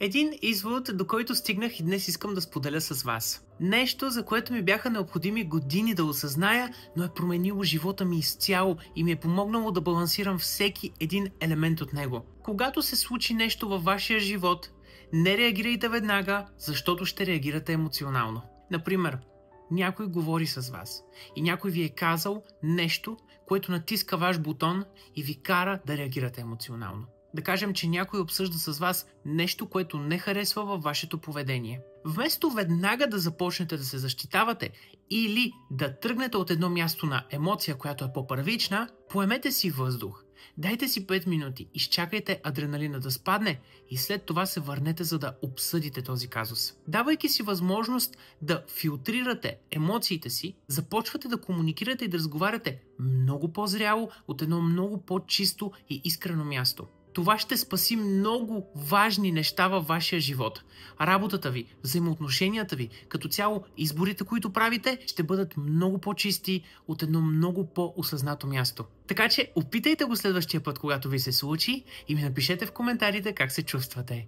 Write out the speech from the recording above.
Един извод, до който стигнах и днес искам да споделя с вас. Нещо, за което ми бяха необходими години да осъзная, но е променило живота ми изцяло и ми е помогнало да балансирам всеки един елемент от него. Когато се случи нещо във вашия живот, не реагирайте веднага, защото ще реагирате емоционално. Например, някой говори с вас и някой ви е казал нещо, което натиска ваш бутон и ви кара да реагирате емоционално. Да кажем, че някой обсъжда с вас нещо, което не харесва във вашето поведение. Вместо веднага да започнете да се защитавате или да тръгнете от едно място на емоция, която е по-първична, поемете си въздух. Дайте си 5 минути, изчакайте адреналина да спадне и след това се върнете, за да обсъдите този казус. Давайки си възможност да филтрирате емоциите си, започвате да комуникирате и да разговаряте много по-зряло от едно много по-чисто и искрено място. Това ще спаси много важни неща във вашия живот. Работата ви, взаимоотношенията ви, като цяло изборите, които правите, ще бъдат много по-чисти от едно много по-осъзнато място. Така че опитайте го следващия път, когато ви се случи и ми напишете в коментарите как се чувствате.